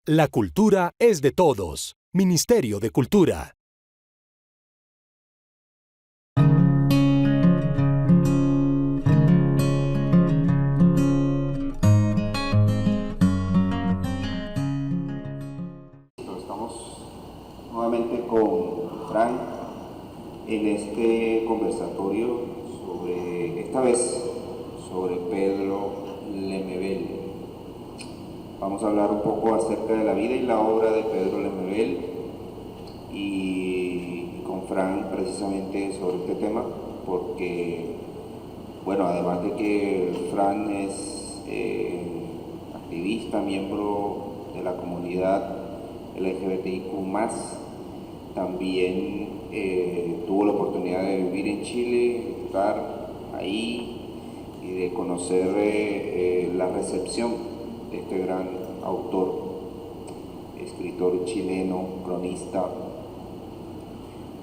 La cultura es de todos. Ministerio de Cultura. Estamos nuevamente con Frank en este conversatorio esta vez sobre Pedro Lemebel. Vamos a hablar un poco acerca de la vida y la obra de Pedro Lemebel y con Frank precisamente sobre este tema, porque, bueno, además de que Frank es activista, miembro de la comunidad LGBTIQ+, también tuvo la oportunidad de vivir en Chile, estar ahí y de conocer la recepción de este gran autor, escritor chileno, cronista.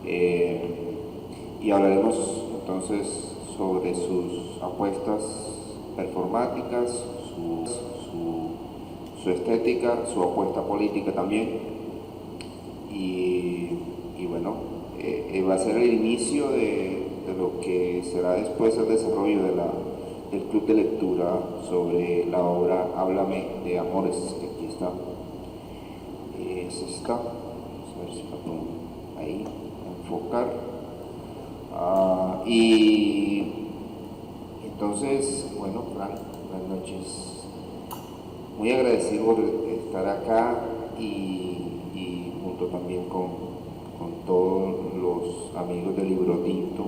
Y hablaremos entonces sobre sus apuestas performáticas, su estética, su apuesta política también. Y bueno, va a ser el inicio de lo que será después el desarrollo del club de lectura sobre la obra Háblame de Amores, que aquí está. Es esta. Vamos a ver si la puedo ahí enfocar. Y entonces, bueno, Frank, buenas noches. Muy agradecido por estar acá y junto también con todos los amigos del Libro Tinto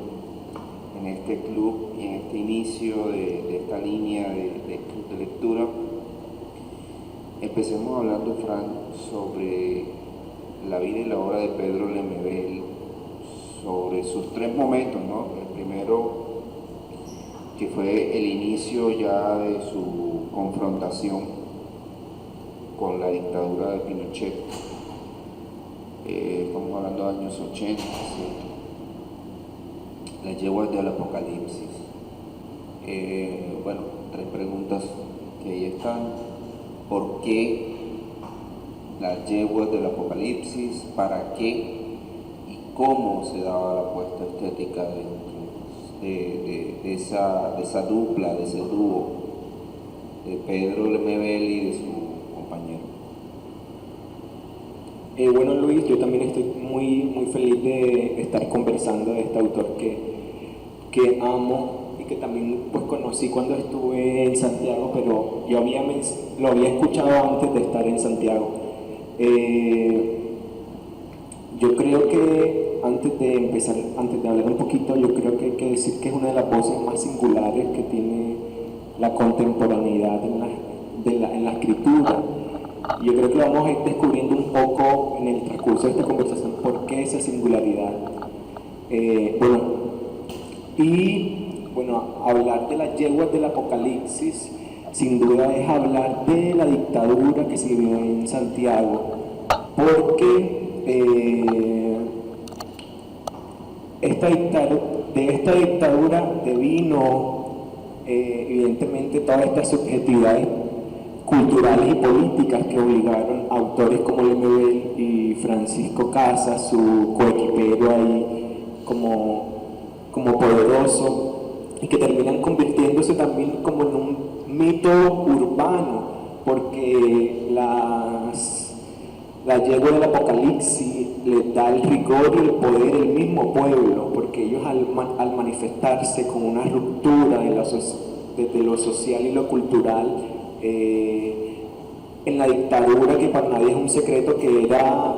en este club y en este inicio de esta línea de club de lectura. Empecemos hablando, Frank, sobre la vida y la obra de Pedro Lemebel, sobre sus tres momentos, ¿no? El primero, que fue el inicio ya de su confrontación con la dictadura de Pinochet. Estamos hablando de años 80, ¿sí? Las yeguas del Apocalipsis. Bueno, tres preguntas que ahí están. ¿Por qué las yeguas del Apocalipsis? ¿Para qué? ¿Y cómo se daba la puesta estética de esa dupla, de ese dúo de Pedro Lemebel y de su compañero? Bueno, Luis, yo también estoy muy feliz de estar conversando de este autor que amo y que también pues conocí cuando estuve en Santiago, pero yo lo había escuchado antes de estar en Santiago. Yo creo que antes de hablar un poquito, yo creo que hay que decir que es una de las voces más singulares que tiene la contemporaneidad en la escritura. Yo creo que vamos a ir descubriendo un poco en el transcurso de esta conversación por qué esa singularidad. Hablar de las yeguas del Apocalipsis sin duda es hablar de la dictadura que se vivió en Santiago, porque de esta dictadura devino evidentemente todas estas subjetividades culturales y políticas que obligaron a autores como Lemebel y Francisco Casas, su coequipero ahí como poderoso, y que terminan convirtiéndose también como en un mito urbano, porque la yegua del Apocalipsis les da el rigor y el poder al mismo pueblo, porque ellos al manifestarse con una ruptura de lo social y lo cultural, en la dictadura, que para nadie es un secreto que era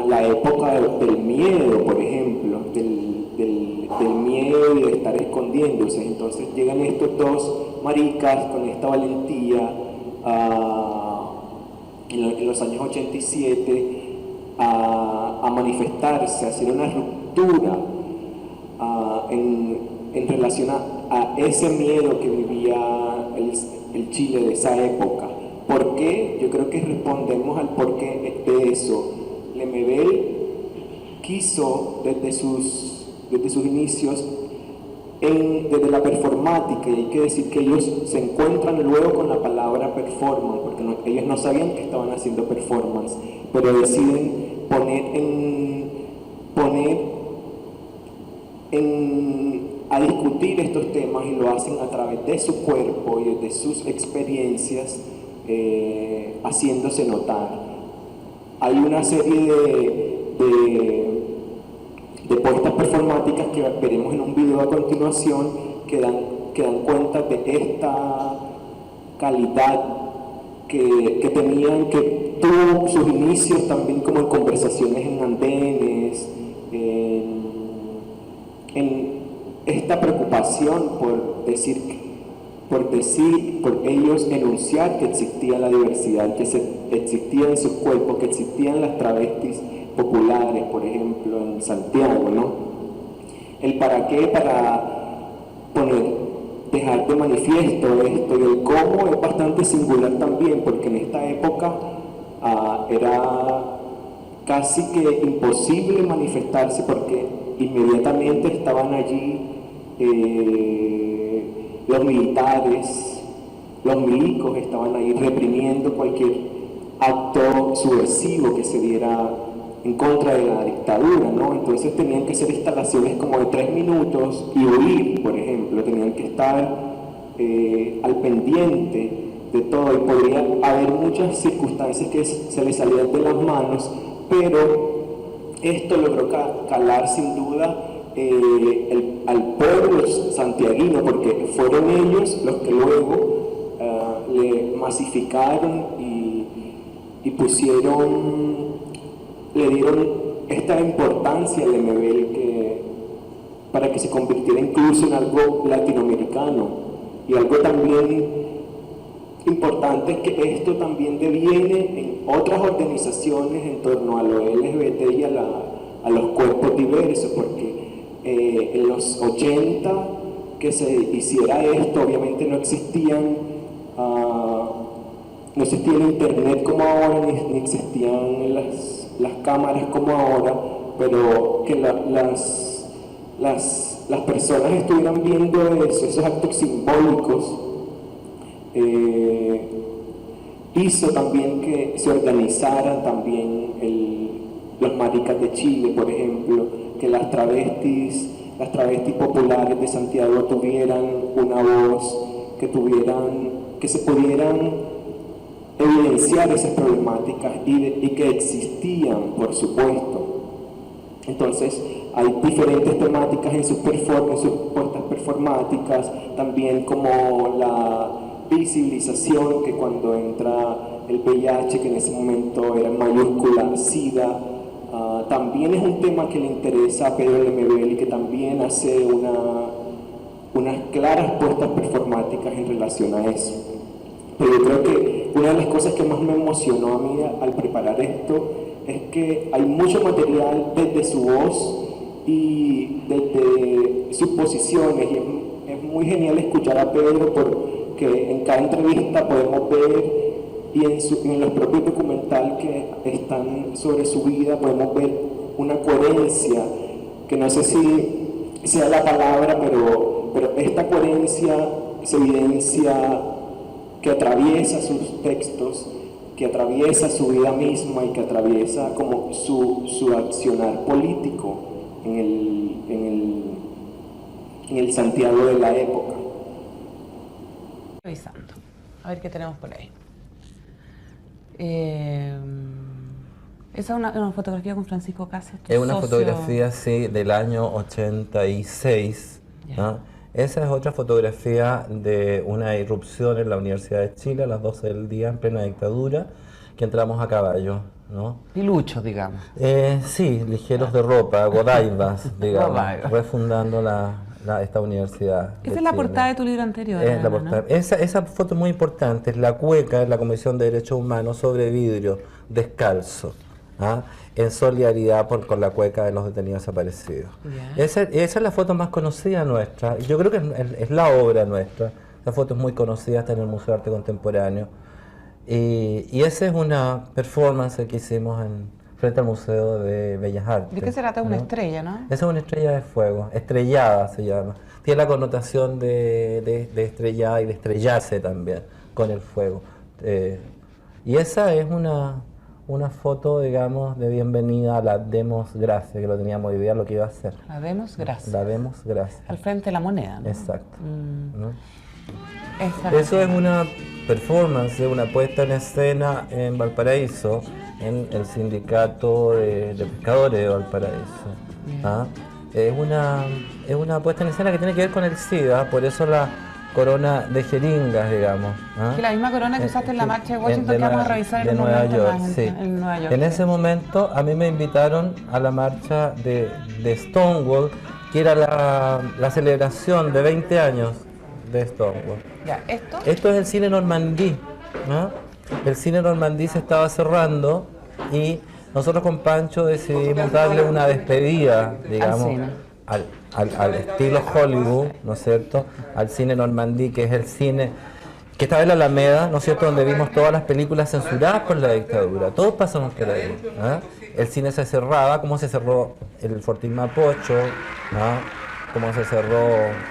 la época del miedo, por ejemplo, del miedo y de estar escondiéndose. Entonces llegan estos dos maricas con esta valentía en los años 87 a manifestarse, a hacer una ruptura en relación a ese miedo que vivía el Chile de esa época. ¿Por qué? Yo creo que respondemos al porqué de eso. Lemebel quiso desde sus inicios desde la performática, y hay que decir que ellos se encuentran luego con la palabra performance, porque ellos no sabían que estaban haciendo performance, pero deciden a discutir estos temas, y lo hacen a través de su cuerpo y de sus experiencias, haciéndose notar. Hay una serie de puestas performáticas que veremos en un video a continuación que dan cuenta de esta calidad que tenían, que tuvo sus inicios también como en conversaciones en andenes, en esta preocupación por ellos enunciar que existía la diversidad, que existía en sus cuerpos, que existían las travestis populares, por ejemplo, en Santiago, ¿no? El para qué, para dejar de manifiesto esto, y el cómo es bastante singular también, porque en esta época era casi que imposible manifestarse, porque inmediatamente estaban allí los militares, los milicos estaban ahí reprimiendo cualquier acto subversivo que se diera en contra de la dictadura, ¿no? Entonces tenían que ser instalaciones como de 3 minutos y huir, por ejemplo, tenían que estar al pendiente de todo, y podría haber muchas circunstancias que se les salían de las manos, pero esto logró calar sin duda al pueblo santiaguino, porque fueron ellos los que luego le masificaron y le dieron esta importancia al MBL para que se convirtiera incluso en algo latinoamericano. Y algo también importante es que esto también deviene en otras organizaciones en torno a lo LGBT y a los cuerpos diversos, porque en los 80 que se hiciera esto, obviamente no existían no existía el internet como ahora, ni existían las cámaras como ahora, pero que las personas estuvieran viendo esos actos simbólicos, hizo también que se organizaran también los maricas de Chile, por ejemplo, que las travestis populares de Santiago tuvieran una voz, que se pudieran evidenciar esas problemáticas y que existían, por supuesto. Entonces hay diferentes temáticas en sus puestas performáticas, también como la visibilización, que cuando entra el VIH, que en ese momento era en mayúscula SIDA, también es un tema que le interesa a Pedro Lemebel, y que también hace unas claras puestas performáticas en relación a eso. Pero yo creo que una de las cosas que más me emocionó a mí al preparar esto es que hay mucho material desde su voz y desde sus posiciones, y es muy genial escuchar a Pedro, porque en cada entrevista podemos ver, y en los propios documentales que están sobre su vida, podemos ver una coherencia, que no sé si sea la palabra, pero esta coherencia se evidencia, que atraviesa sus textos, que atraviesa su vida misma, y que atraviesa como su accionar político en el Santiago de la época. Revisando, a ver qué tenemos por ahí. Esa es una fotografía con Francisco Casas. Es una fotografía, sí, del año 86, ¿no? Esa es otra fotografía de una irrupción en la Universidad de Chile a las 12 del día, en plena dictadura, que entramos a caballo, ¿no? Piluchos, digamos. Sí, ligeros de ropa, godaivas, digamos, refundando esta universidad. Esa es la portada de tu libro anterior. Es la portada. ¿No? Esa foto es muy importante, es la cueca, es la Comisión de Derechos Humanos sobre vidrio, descalzo, ¿ah? En solidaridad con la cueca de los detenidos desaparecidos. Yeah. Esa es la foto más conocida nuestra, yo creo que es la obra nuestra. Esa foto es muy conocida, está en el Museo de Arte Contemporáneo. Y esa es una performance que hicimos frente al Museo de Bellas Artes. ¿De qué se trata? Una ¿no? estrella, ¿no? Esa es una estrella de fuego, estrellada se llama. Tiene la connotación de estrellada y de estrellarse también con el fuego. Y esa es una foto, digamos, de bienvenida a la Demos Gracia, que lo teníamos hoy día, lo que iba a hacer. La demos, gracias. La Demos Gracia. Al frente de la moneda, ¿no? Exacto. ¿no? Esa- Eso es una performance, una puesta en escena en Valparaíso, en el sindicato de pescadores de Valparaíso. ¿ah? Es una puesta en escena que tiene que ver con el SIDA, por eso la corona de jeringas, digamos. ¿ah? Que la misma corona que usaste en la marcha de Washington que vamos a revisar de en un Nueva momento York, más sí. en Nueva York. En ese momento a mí me invitaron a la marcha de Stonewall, que era la celebración de 20 años de Stonewall. Ya, esto. Esto es el cine Normandí, ¿no? El cine Normandí se estaba cerrando y nosotros con Pancho decidimos darle una despedida, digamos, cine. al estilo Hollywood, ¿no es cierto? Al cine Normandí, que es el cine que estaba en la Alameda, ¿no es cierto?, donde vimos todas las películas censuradas por la dictadura. Todos pasamos por ahí. ¿ah? El cine se cerraba, como se cerró el Fortín Mapocho, ¿ah? Como se cerró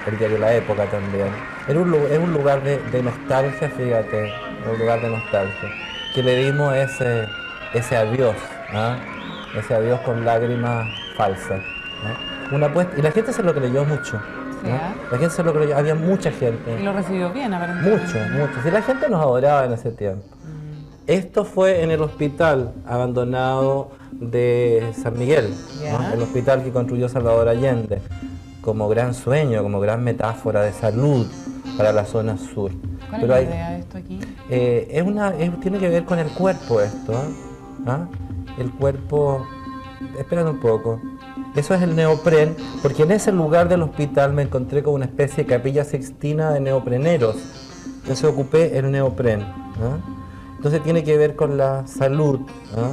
el diario La Época también. Es un lugar de nostalgia, fíjate, un lugar de nostalgia, que le dimos ese adiós, ¿ah? Ese adiós con lágrimas falsas. ¿no? Y la gente se lo creyó mucho. Sí, ¿no? ¿ah? La gente se lo creyó, había mucha gente. Y lo recibió bien, aparentemente. Mucho. Si la gente nos adoraba en ese tiempo. Esto fue en el hospital abandonado de San Miguel, ¿no? Ya. El hospital que construyó Salvador Allende, como gran sueño, como gran metáfora de salud para la zona sur. ¿Cuál Pero es hay- la idea de esto aquí? tiene que ver con el cuerpo esto. ¿Ah? El cuerpo... Espérate un poco. Eso es el neopren, porque en ese lugar del hospital me encontré con una especie de capilla sixtina de neopreneros. Entonces ocupé el neopren. ¿ah? Entonces tiene que ver con la salud, ¿ah?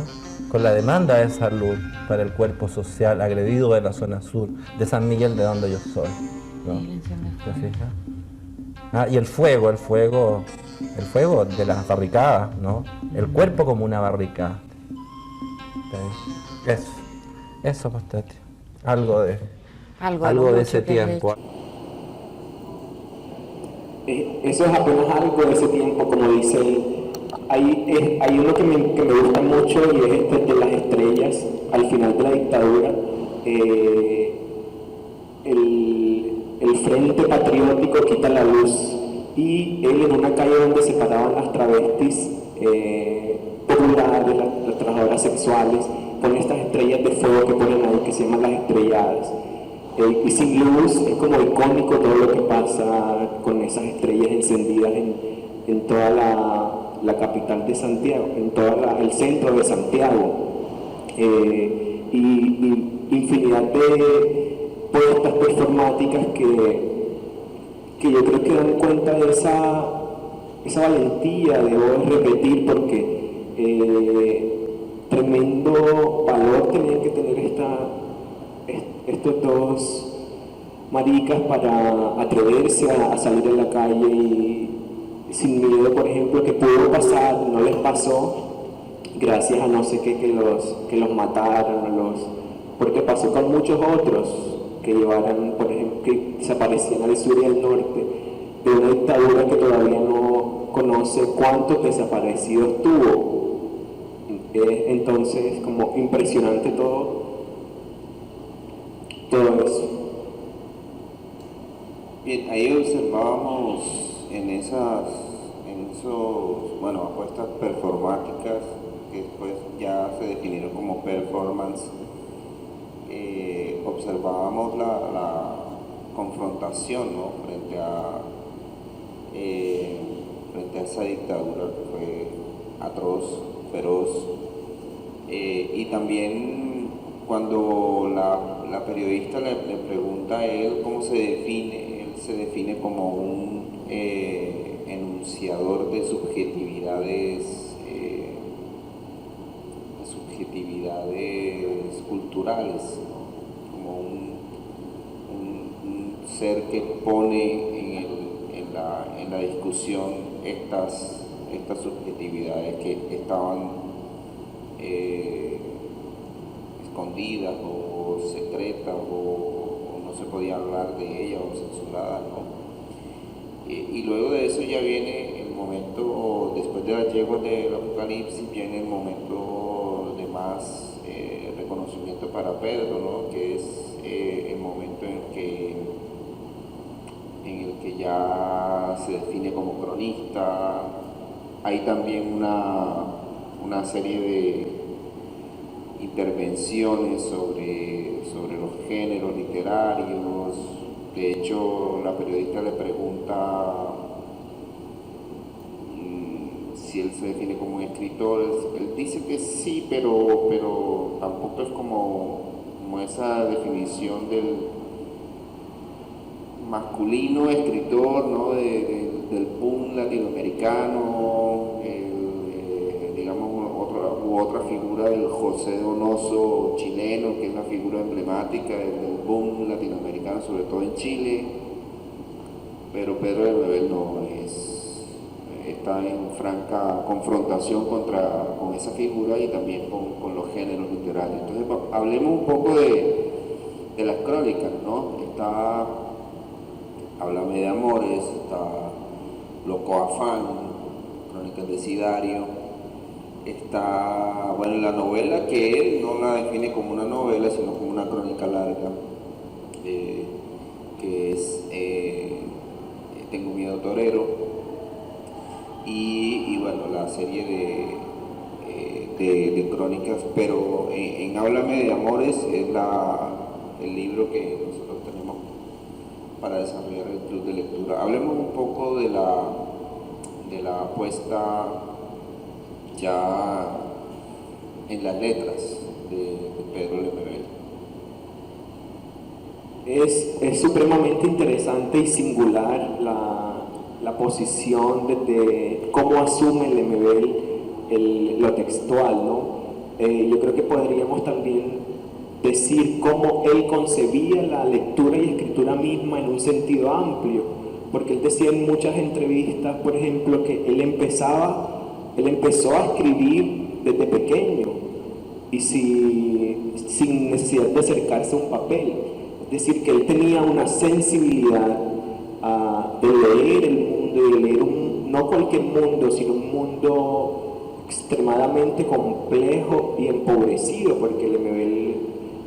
Con la demanda de salud para el cuerpo social agredido de la zona sur, de San Miguel, de donde yo soy. ¿no? Sí, le enciende el ¿Te fuego. fijas? Y el fuego de las barricadas, ¿no? El cuerpo como una barricada. ¿Te ves? Eso, pues, Tati. Algo de Algo ese mucho que has tiempo. hecho. Eso es apenas algo de ese tiempo, como dice él. Hay uno que me gusta mucho y es este de las estrellas, al final de la dictadura. El Frente Patriótico quita la luz y él en una calle donde se paraban las travestis populares, las trabajadoras sexuales, pone estas estrellas de fuego que ponen ahí que se llaman las estrelladas. Y sin luz es como icónico todo lo que pasa con esas estrellas encendidas en toda la capital de Santiago, en todo el centro de Santiago. Y infinidad de puestas performáticas que yo creo que dan cuenta de esa valentía de hoy repetir, porque tremendo valor tenían que tener estos dos maricas para atreverse a salir a la calle y sin miedo, por ejemplo, que pudo pasar, no les pasó, gracias a no sé qué que los mataran, porque pasó con muchos otros que llevaran, por ejemplo, que desaparecían al sur y al norte de una dictadura que todavía no conoce cuántos desaparecidos tuvo. Entonces, como impresionante todo eso. Bien, ahí observábamos en apuestas performáticas que después ya se definieron como performance. Observábamos la confrontación, ¿no? frente a esa dictadura que fue atroz, feroz, y también cuando la periodista le pregunta a él cómo se define, él se define como un enunciador de subjetividades culturales, ¿no? Como un ser que pone en la discusión estas subjetividades que estaban escondidas o secretas o no se podía hablar de ellas o censuradas, ¿no? Y luego de eso ya viene el momento, después de las yeguas del Apocalipsis, viene el momento de más reconocimiento para Pedro, ¿no? Que es el momento en el que ya se define como cronista. Hay también una serie de intervenciones sobre los géneros literarios. De hecho, la periodista le pregunta si él se define como un escritor. Él dice que sí, pero tampoco es como esa definición del masculino escritor, ¿no? Del boom latinoamericano, digamos otra figura del José Donoso chileno, que es la figura emblemática del boom latinoamericano, sobre todo en Chile. Pero Pedro Lemebel no está en franca confrontación con esa figura y también con los géneros literarios. Entonces hablemos un poco de las crónicas, ¿no? Está Háblame de Amores, está Loco Afán, Crónicas de Sidario, está, bueno, la novela que él no la define como una novela, sino como una crónica larga, que es Tengo Miedo Torero, y bueno, la serie de crónicas, pero en Háblame de Amores es el libro que nosotros tenemos para desarrollar el club de lectura. Hablemos un poco de la apuesta ya en las letras de Pedro Lemebel. Es supremamente interesante y singular la posición de cómo asume Lemebel lo textual, ¿no? Yo creo que podríamos también decir cómo él concebía la lectura y escritura misma en un sentido amplio, porque él decía en muchas entrevistas, por ejemplo, que él empezó a escribir desde pequeño y sin necesidad de acercarse a un papel. Es decir, que él tenía una sensibilidad de leer el mundo y de leer no cualquier mundo, sino un mundo extremadamente complejo y empobrecido, porque Lemebel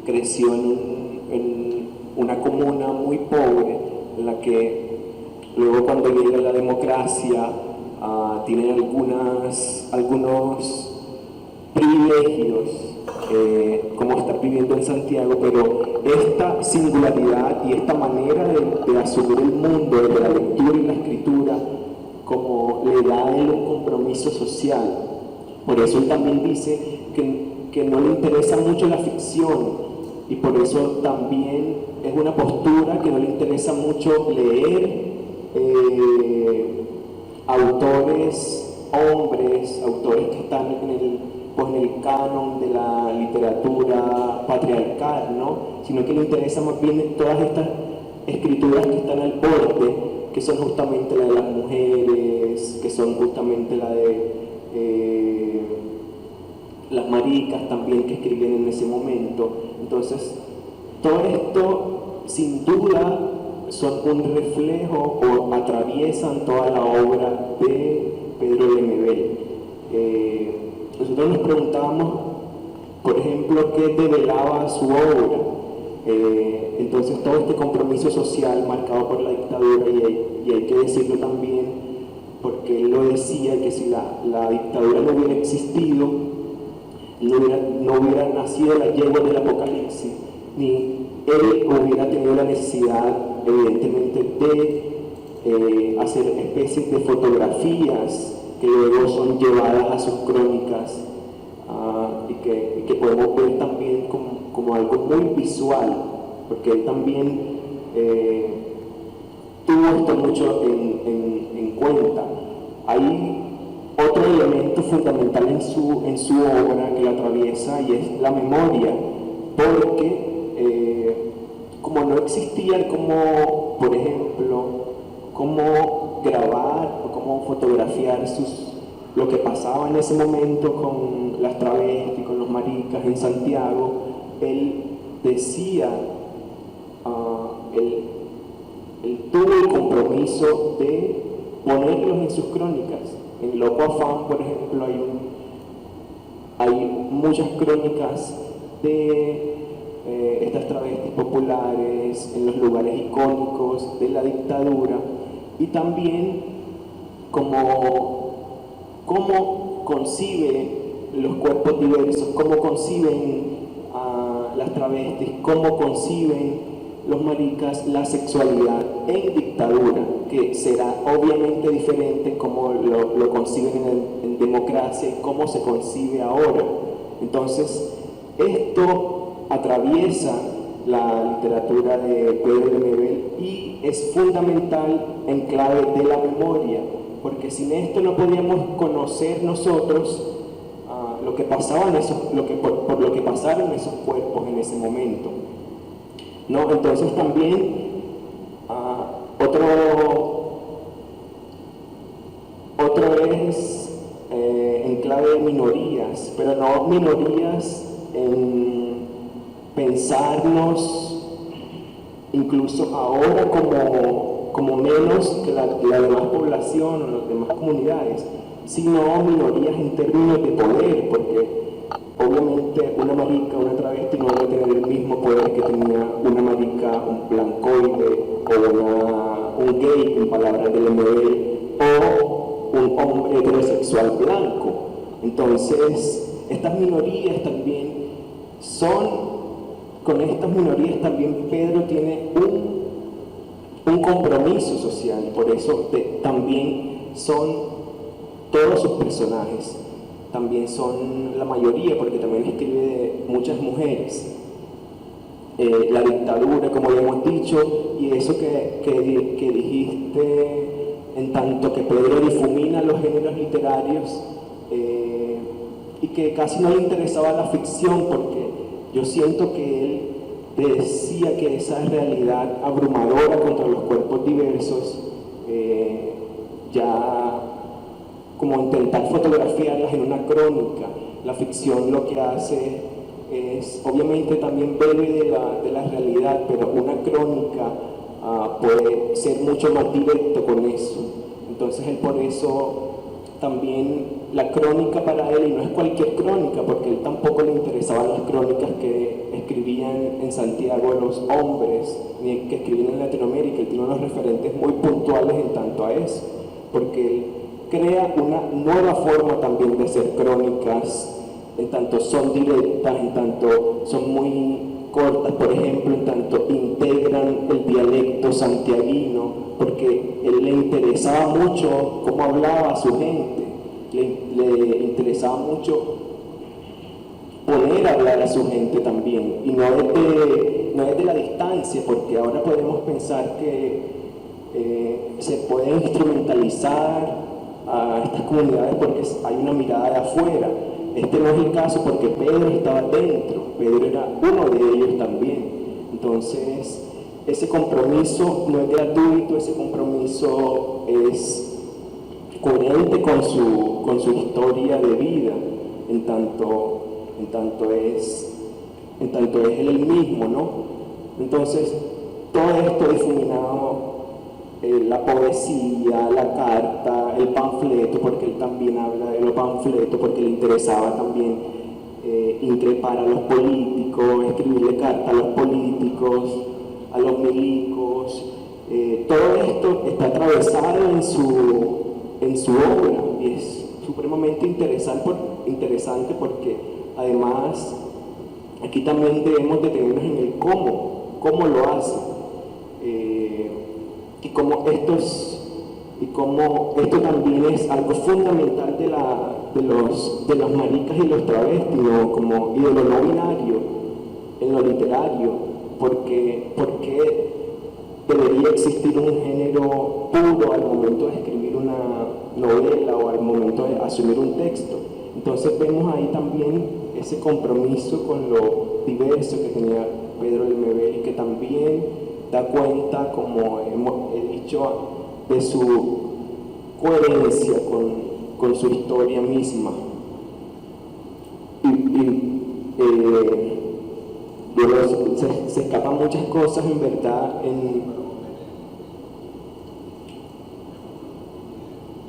creció en una comuna muy pobre, en la que luego cuando llega la democracia tiene algunos privilegios, como estar viviendo en Santiago, pero esta singularidad y esta manera de asumir el mundo, de la lectura y la escritura, como le da a él un compromiso social. Por eso él también dice que no le interesa mucho la ficción, y por eso también es una postura que no le interesa mucho leer autores hombres, autores que están en el canon de la literatura patriarcal, ¿no? Sino que le interesa más bien todas estas escrituras que están al borde, que son justamente la de las mujeres, que son justamente la de las maricas también que escribían en ese momento. Entonces, todo esto sin duda son un reflejo o atraviesan toda la obra de Pedro Lemebel. Nosotros nos preguntábamos, por ejemplo, qué develaba su obra. Entonces, todo este compromiso social marcado por la dictadura, y hay que decirlo también, porque él lo decía, que si la dictadura no hubiera existido, no hubiera nacido la yegua del Apocalipsis, ni él hubiera tenido la necesidad, evidentemente, de hacer especies de fotografías que luego son llevadas a sus crónicas, y que podemos ver también como algo muy visual, porque él también tuvo esto mucho en cuenta. Hay otro elemento fundamental en su obra que la atraviesa, y es la memoria, porque como no existía como, por ejemplo, cómo grabar o cómo fotografiar lo que pasaba en ese momento con las travestis, con los maricas en Santiago, él decía, él tuvo el compromiso de ponerlos en sus crónicas. En Loco Afán, por ejemplo, hay muchas crónicas de estas travestis populares en los lugares icónicos de la dictadura, y también cómo concibe los cuerpos diversos, cómo conciben a las travestis, cómo conciben los maricas la sexualidad en dictadura, que será obviamente diferente como lo conciben en democracia y cómo se concibe ahora. Entonces, esto atraviesa la literatura de Pedro Lemebel y es fundamental en clave de la memoria, porque sin esto no podíamos conocer nosotros lo que pasaba por lo que pasaron esos cuerpos en ese momento, ¿no? Entonces también otro es en clave de minorías, pero no minorías en pensarnos incluso ahora como menos que la demás población o las demás comunidades, sino minorías en términos de poder, porque obviamente una marica, una travesti no va a tener el mismo poder que tenía una marica, un blancoide o un gay, en palabras de Lemebel, o un hombre heterosexual blanco. Entonces, estas minorías también con estas minorías también Pedro tiene un compromiso social, por eso también son todos sus personajes, también son la mayoría, porque también escribe de muchas mujeres. La dictadura, como ya hemos dicho, y eso que dijiste, en tanto que Pedro difumina los géneros literarios y que casi no le interesaba la ficción, porque yo siento que él decía que esa realidad abrumadora contra los cuerpos diversos, ya como intentar fotografiarlas en una crónica. La ficción lo que hace es, obviamente también bebe de la realidad, pero una crónica puede ser mucho más directo con eso. Entonces él por eso también la crónica para él, y no es cualquier crónica, porque él tampoco le interesaban las crónicas que escribían en Santiago los hombres, ni que escribían en Latinoamérica. Él tiene unos referentes muy puntuales en tanto a eso, porque él crea una nueva forma también de hacer crónicas, en tanto son directas, en tanto son muy cortas, por ejemplo, en tanto integran el dialecto santiaguino, porque él le interesaba mucho cómo hablaba a su gente, le interesaba mucho poner a hablar a su gente también, y no desde la distancia, porque ahora podemos pensar que se puede instrumentalizar a estas comunidades porque hay una mirada de afuera. Este no es el caso, porque Pedro estaba dentro, Pedro era uno de ellos también. Entonces, ese compromiso no es gratuito, ese compromiso es coherente con su historia de vida, en tanto es él el mismo, ¿no? Entonces, todo esto difuminado, la poesía, la carta, el panfleto, porque él también habla de los panfletos, porque le interesaba también increpar a los políticos, escribirle cartas a los políticos, a los milicos. Todo esto está atravesado en su obra, y es supremamente interesante porque además aquí también debemos detenernos en el cómo lo hace. Y como esto también es algo fundamental de las maricas y los travestis, ¿no? Y de lo no binario en lo literario, porque debería existir un género puro al momento de escribir una novela o al momento de asumir un texto. Entonces vemos ahí también ese compromiso con lo diverso que tenía Pedro Lemebel, y que también da cuenta, como he dicho, de su coherencia con su historia se escapan muchas cosas en verdad.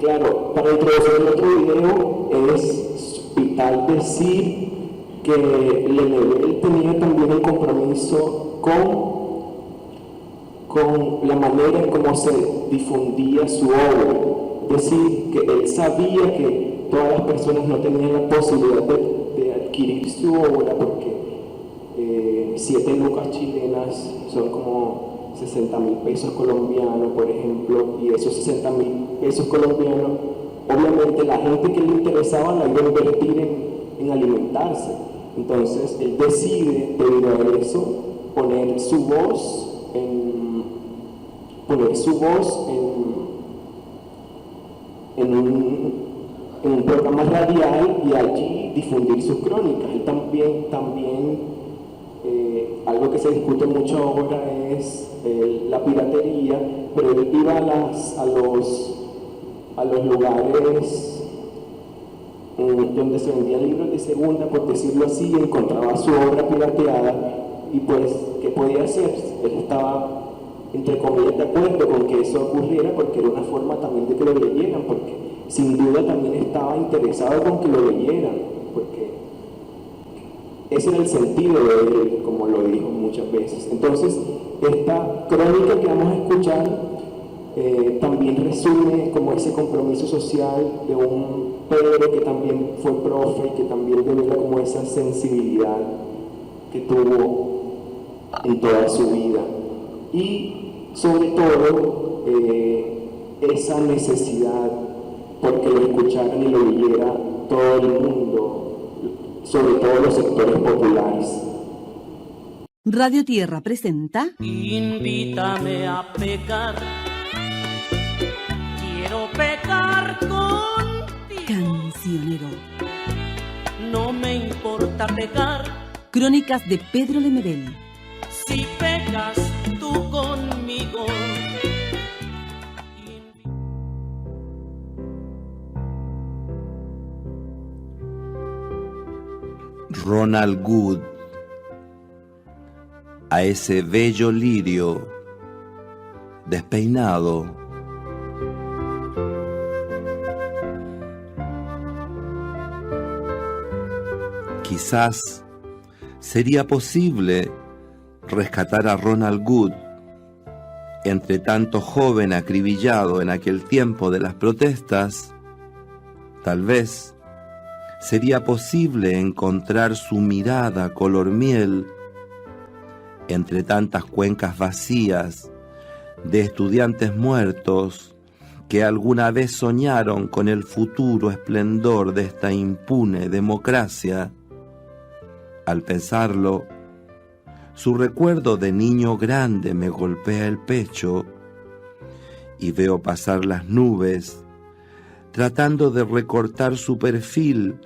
Claro, para introducir el otro video es vital decir que Lemebel tenía también un compromiso con la manera en cómo se difundía su obra. Es decir, que él sabía que todas las personas no tenían la posibilidad de adquirir su obra, porque 7 lucas chilenas son como 60.000 pesos colombianos, por ejemplo, y esos 60.000 pesos colombianos, obviamente la gente que le interesaba la iba a invertir en alimentarse. Entonces él decide, debido a eso, poner su voz en un programa radial y allí difundir sus crónicas. Él también algo que se discute mucho ahora es la piratería, pero él iba a los lugares donde se vendían libros de segunda, por decirlo así, y encontraba su obra pirateada, y pues, ¿qué podía hacer? Él estaba, entre comillas, de acuerdo con que eso ocurriera, porque era una forma también de que lo leyeran, porque sin duda también estaba interesado con que lo leyeran, porque ese era el sentido de él, como lo dijo muchas veces. Entonces, esta crónica que vamos a escuchar también resume como ese compromiso social de un Pedro que también fue profe y que también devela como esa sensibilidad que tuvo en toda su vida. Y sobre todo, esa necesidad porque lo escucharan y lo leyera todo el mundo, sobre todo los sectores populares. Radio Tierra presenta Invítame a pecar, quiero pecar contigo. Cancionero. No me importa pecar, Crónicas de Pedro Lemebel. si pecas tú conmigo. Ronald Wood, a ese bello lirio despeinado. Quizás sería posible rescatar a Ronald Wood entre tanto joven acribillado en aquel tiempo de las protestas. Tal vez sería posible encontrar su mirada color miel entre tantas cuencas vacías de estudiantes muertos que alguna vez soñaron con el futuro esplendor de esta impune democracia. Al pensarlo, su recuerdo de niño grande me golpea el pecho y veo pasar las nubes tratando de recortar su perfil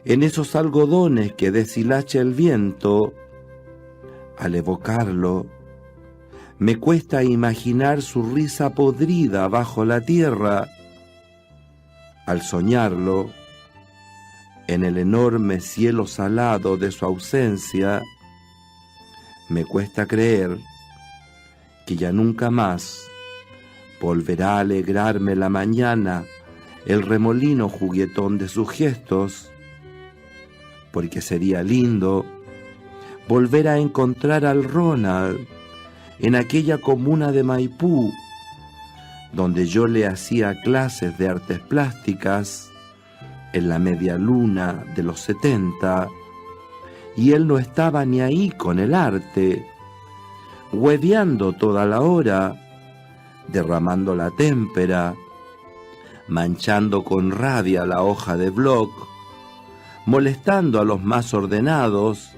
en esos algodones que deshilacha el viento. Al evocarlo, me cuesta imaginar su risa podrida bajo la tierra. Al soñarlo, en el enorme cielo salado de su ausencia, me cuesta creer que ya nunca más volverá a alegrarme la mañana el remolino juguetón de sus gestos, porque sería lindo volver a encontrar al Ronald en aquella comuna de Maipú, donde yo le hacía clases de artes plásticas en la media luna de los 70, y él no estaba ni ahí con el arte, hueveando toda la hora, derramando la témpera, manchando con rabia la hoja de bloc, molestando a los más ordenados,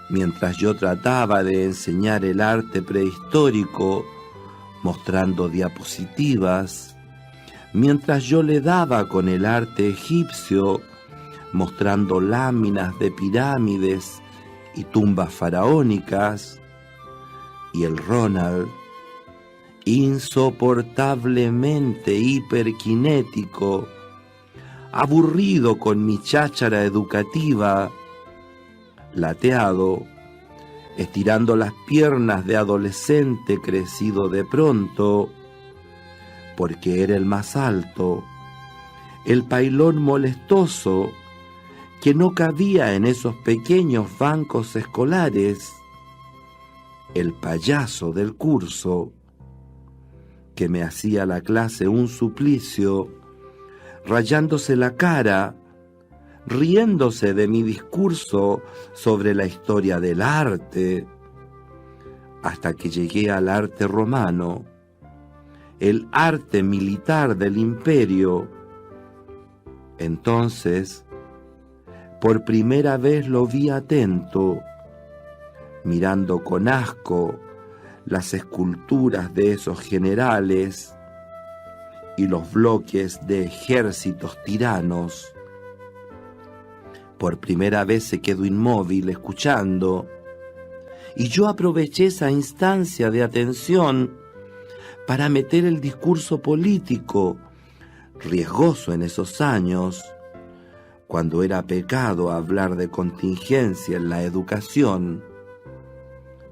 mientras yo trataba de enseñar el arte prehistórico, mostrando diapositivas, mientras yo le daba con el arte egipcio, mostrando láminas de pirámides y tumbas faraónicas, y el Ronald, insoportablemente hiperkinético, aburrido con mi cháchara educativa, lateado, estirando las piernas de adolescente crecido de pronto, porque era el más alto, el pailón molestoso que no cabía en esos pequeños bancos escolares, el payaso del curso, que me hacía la clase un suplicio, rayándose la cara, riéndose de mi discurso sobre la historia del arte, hasta que llegué al arte romano, el arte militar del imperio. Entonces, por primera vez lo vi atento, mirando con asco las esculturas de esos generales y los bloques de ejércitos tiranos. Por primera vez se quedó inmóvil escuchando, y yo aproveché esa instancia de atención para meter el discurso político, riesgoso en esos años, cuando era pecado hablar de contingencia en la educación.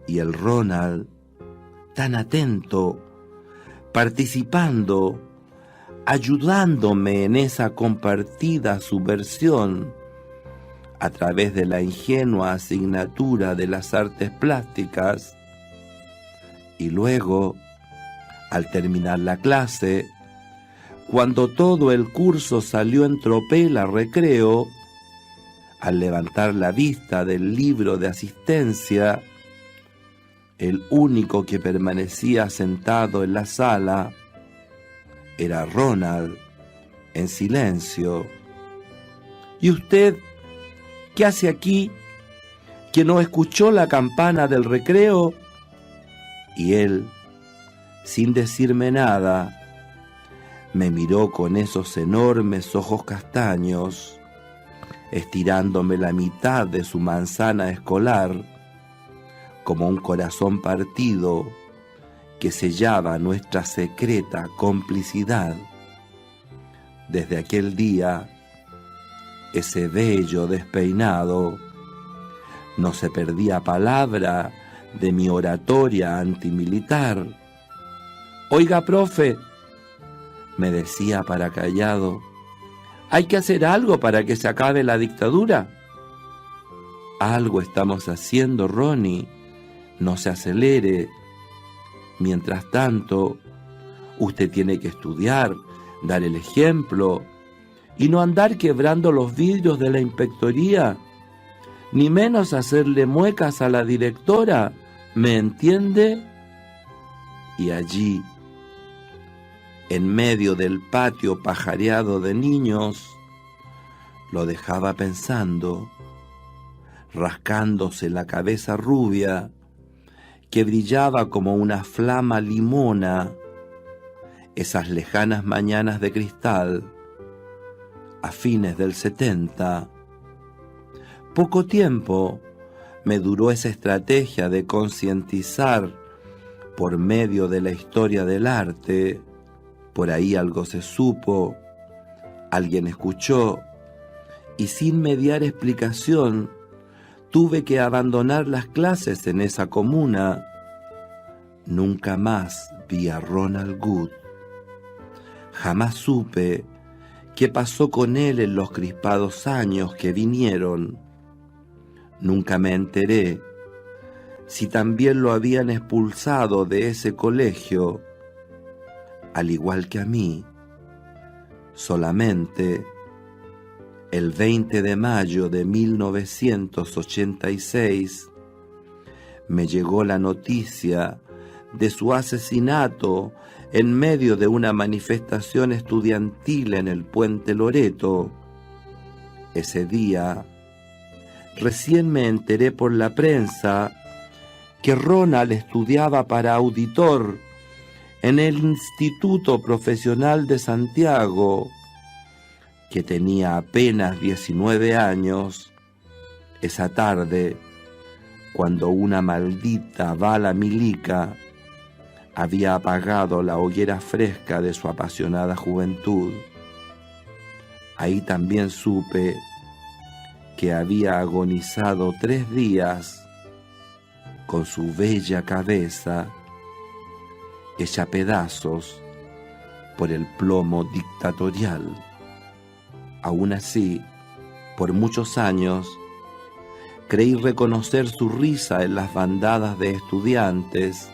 Y el Ronald, tan atento, participando, ayudándome en esa compartida subversión a través de la ingenua asignatura de las artes plásticas. Y luego, al terminar la clase, cuando todo el curso salió en tropel a recreo, al levantar la vista del libro de asistencia, el único que permanecía sentado en la sala era Ronald, en silencio. ¿Y usted qué hace aquí, que no escuchó la campana del recreo? Y él, sin decirme nada, me miró con esos enormes ojos castaños, estirándome la mitad de su manzana escolar, como un corazón partido que sellaba nuestra secreta complicidad. Desde aquel día, ese bello despeinado no se perdía palabra de mi oratoria antimilitar. «Oiga, profe», me decía para callado, «hay que hacer algo para que se acabe la dictadura». «Algo estamos haciendo, Ronnie, no se acelere. Mientras tanto, usted tiene que estudiar, dar el ejemplo y no andar quebrando los vidrios de la inspectoría, ni menos hacerle muecas a la directora, ¿me entiende?». Y allí, en medio del patio pajareado de niños, lo dejaba pensando, rascándose la cabeza rubia, que brillaba como una flama limona, esas lejanas mañanas de cristal, a fines del 70. Poco tiempo me duró esa estrategia de concientizar por medio de la historia del arte. Por ahí algo se supo, alguien escuchó, y sin mediar explicación, tuve que abandonar las clases en esa comuna. Nunca más vi a Ronald Good. Jamás supe qué pasó con él en los crispados años que vinieron. Nunca me enteré si también lo habían expulsado de ese colegio, al igual que a mí. Solamente el 20 de mayo de 1986 me llegó la noticia de su asesinato en medio de una manifestación estudiantil en el Puente Loreto. Ese día, recién me enteré por la prensa que Ronald estudiaba para auditor en el Instituto Profesional de Santiago, que tenía apenas 19 años, esa tarde, cuando una maldita bala milica había apagado la hoguera fresca de su apasionada juventud. Ahí también supe que había agonizado 3 días con su bella cabeza, hecha pedazos por el plomo dictatorial. Aún así, por muchos años, creí reconocer su risa en las bandadas de estudiantes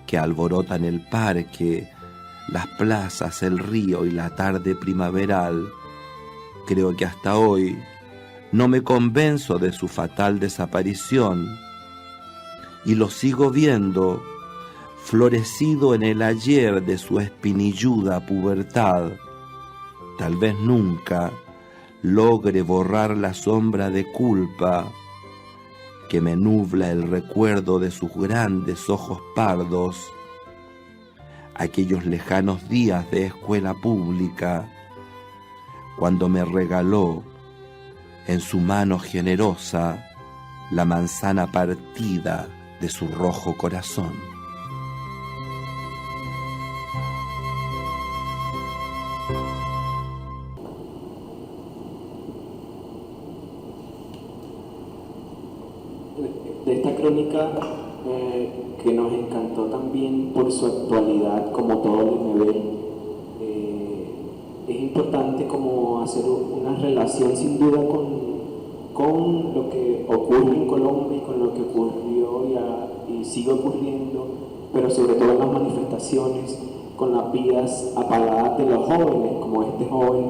que alborotan el parque, las plazas, el río y la tarde primaveral. Creo que hasta hoy no me convenzo de su fatal desaparición y lo sigo viendo florecido en el ayer de su espinilluda pubertad. Tal vez nunca logre borrar la sombra de culpa que me nubla el recuerdo de sus grandes ojos pardos, aquellos lejanos días de escuela pública, cuando me regaló en su mano generosa la manzana partida de su rojo corazón. De esta crónica que nos encantó también por su actualidad, como todo Lemebel, es importante como hacer una relación sin duda con lo que ocurre en Colombia y con lo que ocurrió y sigue ocurriendo, pero sobre todo en las manifestaciones, con las vidas apagadas de los jóvenes, como este joven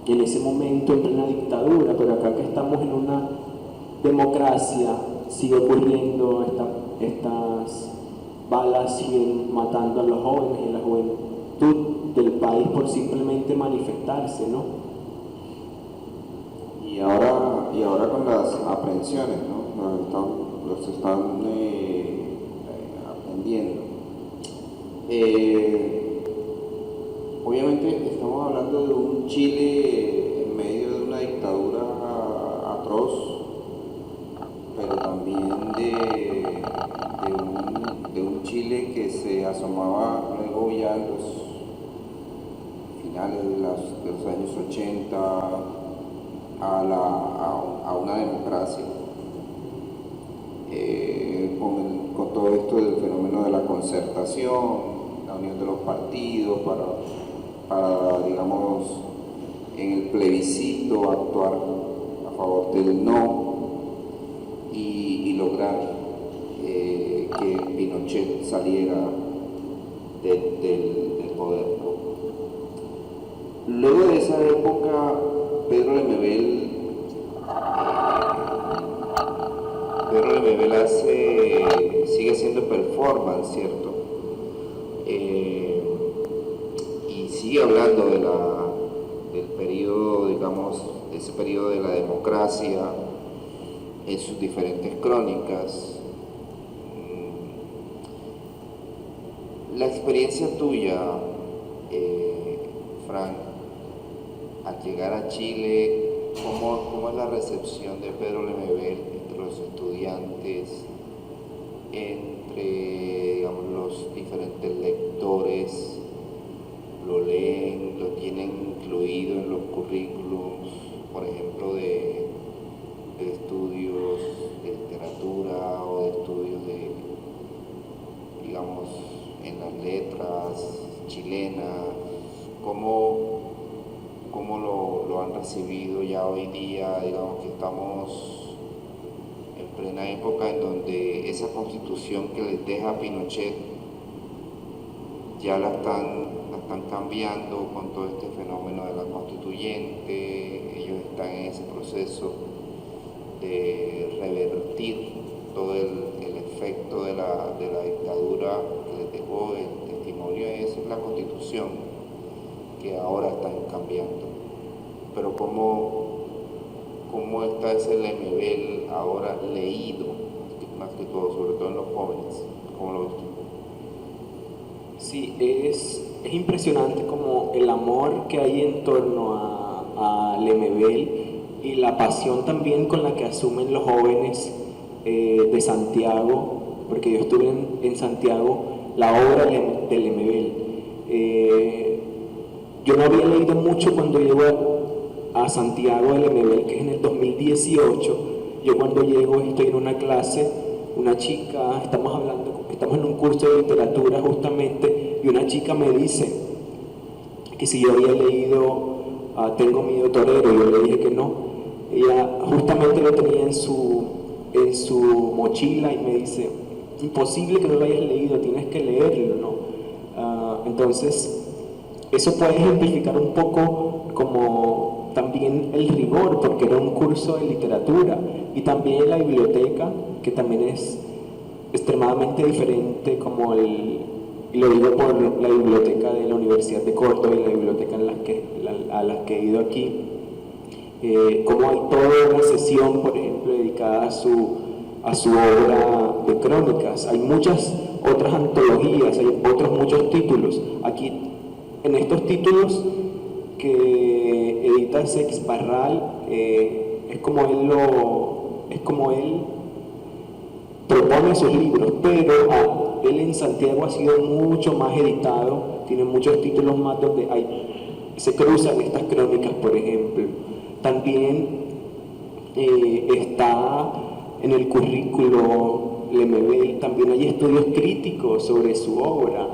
en ese momento en plena dictadura, pero acá que estamos en una democracia sigue ocurriendo, estas balas siguen matando a los jóvenes y a la juventud del país por simplemente manifestarse, ¿no? Y ahora con las aprehensiones, ¿no? Los están aprendiendo. Obviamente estamos hablando de un Chile en medio de una dictadura atroz, pero también de un Chile que se asomaba luego ya en los finales de los años 80 a una democracia, con todo esto del fenómeno de la concertación, la unión de los partidos para, digamos, en el plebiscito actuar a favor del no y lograr que Pinochet saliera del poder, ¿no? Luego de esa época, Pedro Lemebel sigue haciendo performance, ¿cierto? Y sigue hablando del periodo, digamos, de ese periodo de la democracia en sus diferentes crónicas. La experiencia tuya, Frank, al llegar a Chile, ¿cómo es la recepción de Pedro Lemebel entre los estudiantes, entre, digamos, los diferentes lectores? ¿Lo leen, lo tienen incluido en los currículums, por ejemplo, de estudios de literatura o de estudios de, digamos, en las letras chilenas? ¿Cómo lo han recibido ya hoy día? Digamos que estamos en plena época en donde esa constitución que les deja Pinochet ya la están cambiando con todo este fenómeno de la constituyente. Ellos están en ese proceso de revertir todo el efecto de la dictadura que les dejó el testimonio. Esa es la constitución que ahora están cambiando. Pero ¿cómo está ese Lemebel ahora leído, más que todo, sobre todo en los jóvenes? ¿Cómo lo ves tú? Sí, es impresionante como el amor que hay en torno a Lemebel y la pasión también con la que asumen los jóvenes de Santiago, porque yo estuve en Santiago, la obra de Lemebel. Yo no había leído mucho cuando llego a Santiago del Lemebel, que es en el 2018. Yo cuando llego estoy en una clase, una chica, estamos en un curso de literatura justamente, y una chica me dice que si yo había leído Tengo miedo torero. Yo le dije que no. Ella justamente lo tenía en su mochila y me dice, imposible que no lo hayas leído, tienes que leerlo, ¿no? Entonces, eso puede ejemplificar un poco como también el rigor, porque era un curso de literatura, y también la biblioteca, que también es extremadamente diferente, como y lo digo por la biblioteca de la Universidad de Córdoba y la biblioteca a las que he ido aquí, como hay toda una sesión, por ejemplo, dedicada a su obra de crónicas. Hay muchas otras antologías, hay otros muchos títulos. Aquí, en estos títulos que edita Sex Barral, es como él propone sus libros, pero él en Santiago ha sido mucho más editado, tiene muchos títulos más donde se cruzan estas crónicas, por ejemplo. También está en el currículo Lemebel, también hay estudios críticos sobre su obra,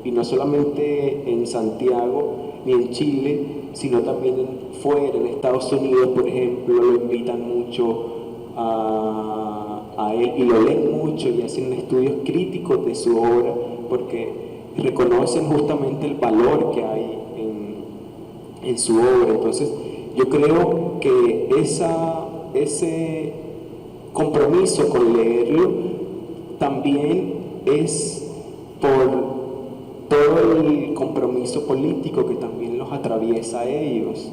y no solamente en Santiago ni en Chile, sino también fuera, en Estados Unidos, por ejemplo, lo invitan mucho a él y lo leen mucho y hacen estudios críticos de su obra, porque reconocen justamente el valor que hay en su obra. Entonces, yo creo que ese compromiso con leerlo también es por todo el compromiso político que también los atraviesa a ellos.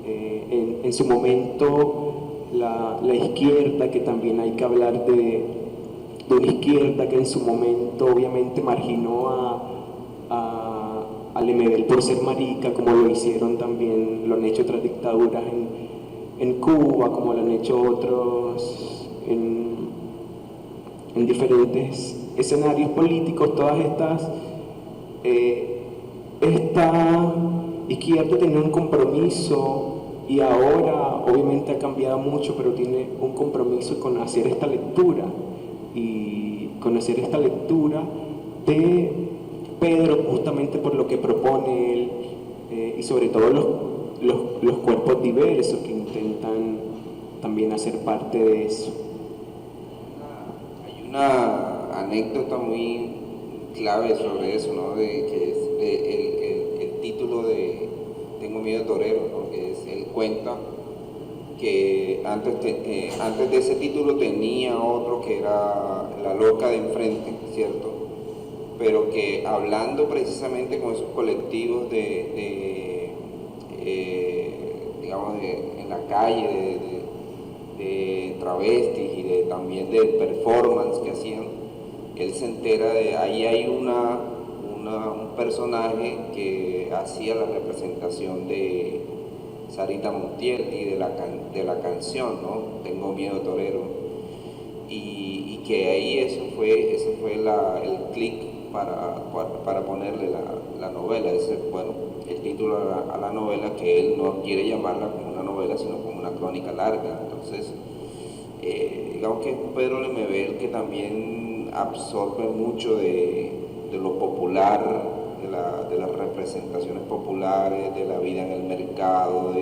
En su momento, la izquierda, que también hay que hablar de una izquierda que en su momento obviamente marginó a Lemebel por ser marica, como lo hicieron también, lo han hecho otras dictaduras en Cuba, como lo han hecho otros en diferentes escenarios políticos. Todas esta izquierda tenía un compromiso, y ahora obviamente ha cambiado mucho, pero tiene un compromiso con hacer esta lectura, y con hacer esta lectura de Pedro, justamente por lo que propone él, y sobre todo los cuerpos diversos que intentan también hacer parte de eso. Hay una anécdota muy clave sobre eso, ¿no? Que es el título de Tengo miedo torero, ¿no? Que es, él cuenta que antes de ese título tenía otro que era La loca de enfrente, ¿cierto? Pero que hablando precisamente con esos colectivos digamos, en la calle, de travestis y también del performance que hacían, él se entera de ahí hay un personaje que hacía la representación de Sarita Montiel y de la canción, ¿no? Tengo miedo torero, y que ahí ese fue el clic para ponerle la novela, el título a la novela, que él no quiere llamarla como una novela, sino como una crónica larga. Entonces, digamos que es Pedro Lemebel que también absorbe mucho de lo popular, de las representaciones populares, de la vida en el mercado.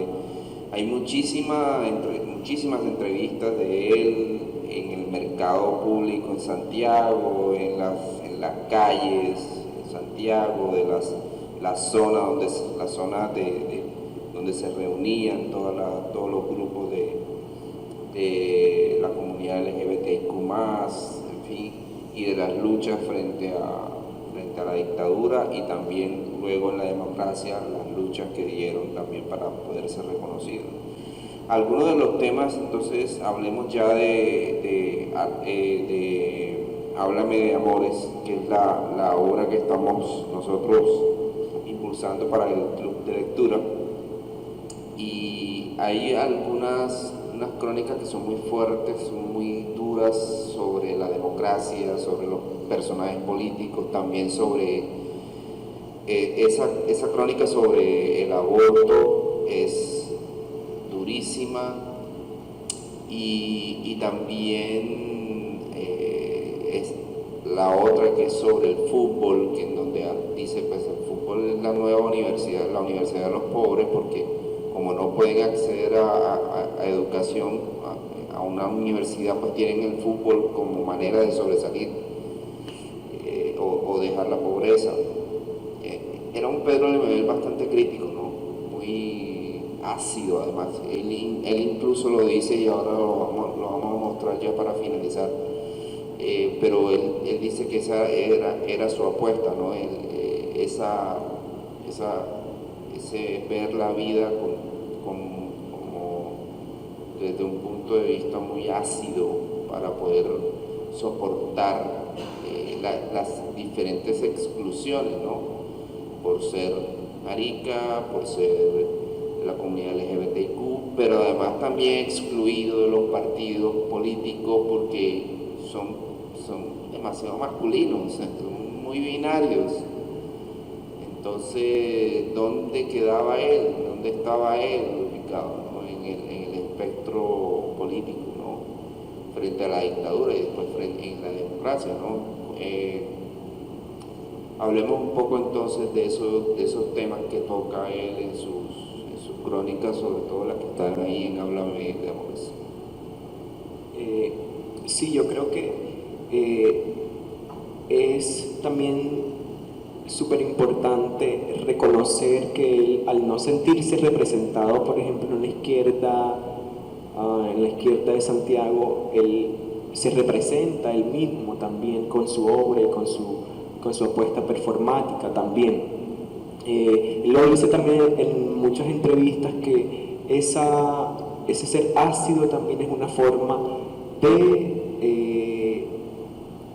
Hay muchísimas entrevistas de él en el mercado público en Santiago, en las calles en Santiago, de las zonas donde se reunían todos los grupos de la comunidad LGBTIQ+, en fin, y de las luchas frente a la dictadura, y también luego en la democracia, las luchas que dieron también para poder ser reconocidos. Algunos de los temas, entonces, hablemos ya de Háblame de Amores, que es la obra que estamos nosotros impulsando para el club de lectura. Y hay unas crónicas que son muy fuertes, son muy duras sobre la democracia, sobre los personajes políticos, también sobre esa crónica sobre el aborto es durísima, y también es la otra que es sobre el fútbol, que en donde dice pues el fútbol es la nueva universidad, la universidad de los pobres, porque como no pueden acceder a educación, a una universidad, pues tienen el fútbol como manera de sobresalir o dejar la pobreza. Era un Pedro Lemebel bastante crítico, ¿no? Muy ácido además. Él incluso lo dice, y ahora lo vamos a mostrar ya para finalizar, pero él dice que esa era su apuesta, ¿no? Ese ver la vida como desde un punto de vista muy ácido para poder soportar las diferentes exclusiones, ¿no? Por ser marica, por ser de la comunidad LGBTIQ, pero además también excluido de los partidos políticos porque son demasiado masculinos, son muy binarios. Entonces, ¿dónde quedaba él? ¿Dónde estaba él ubicado, ¿no? en el espectro político, ¿no? Frente a la dictadura y después en la democracia, ¿no? Hablemos un poco entonces de esos temas que toca él en sus crónicas, sobre todo las que están ahí en Háblame de Amores. Sí, yo creo que es también súper importante reconocer que él, al no sentirse representado, por ejemplo, en la izquierda de Santiago, él se representa él mismo también con su obra y con su apuesta performática también. Él lo dice también en muchas entrevistas que ese ser ácido también es una forma de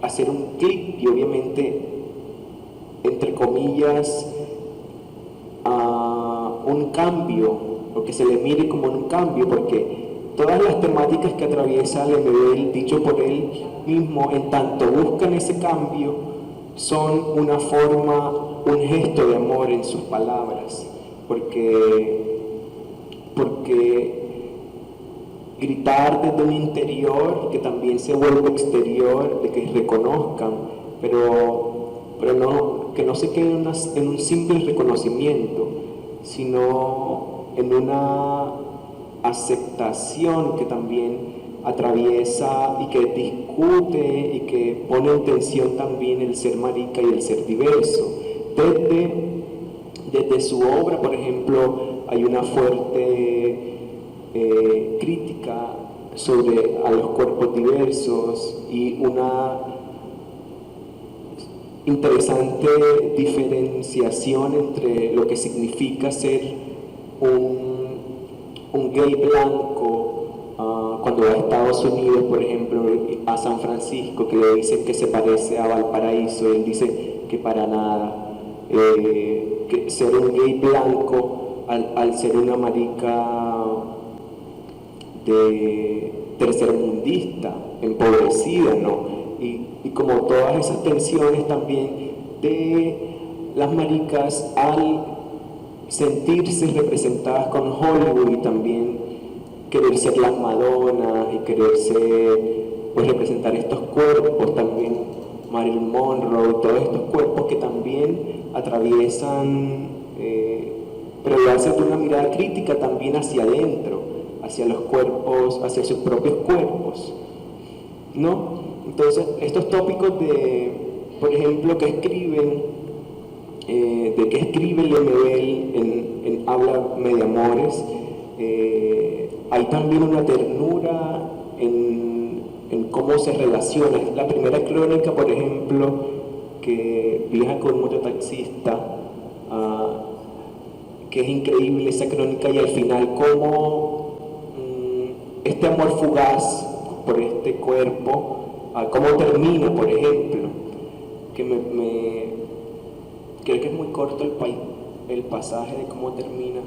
hacer un clic y obviamente, entre comillas, un cambio, o que se le mire como un cambio, porque todas las temáticas que atraviesa Lemebel, dicho por él mismo, en tanto buscan ese cambio, son una forma, un gesto de amor en sus palabras, porque gritar desde un interior que también se vuelve exterior, de que reconozcan, pero no, que no se quede en un simple reconocimiento, sino en una aceptación que también atraviesa y que discute y que pone en tensión también el ser marica y el ser diverso. Desde su obra, por ejemplo, hay una fuerte crítica a los cuerpos diversos y una interesante diferenciación entre lo que significa ser un gay blanco cuando va a Estados Unidos, por ejemplo, a San Francisco, que le dicen que se parece a Valparaíso, él dice que para nada, que ser un gay blanco al ser una marica de tercermundista, empobrecida, ¿no? Y como todas esas tensiones también de las maricas al sentirse representadas con Hollywood y también querer ser las Madonas y quererse pues representar estos cuerpos, también Marilyn Monroe, todos estos cuerpos que también atraviesan, pero lo hacen con una mirada crítica también hacia adentro, hacia los cuerpos, hacia sus propios cuerpos, ¿no? Entonces, estos tópicos por ejemplo, que escribe Lemebel en Háblame de Amores, hay también una ternura en cómo se relaciona. La primera crónica, por ejemplo, que viaja con un mototaxista, que es increíble esa crónica, y al final cómo este amor fugaz por este cuerpo, cómo termina, por ejemplo, que creo que es muy corto el pasaje de cómo termina,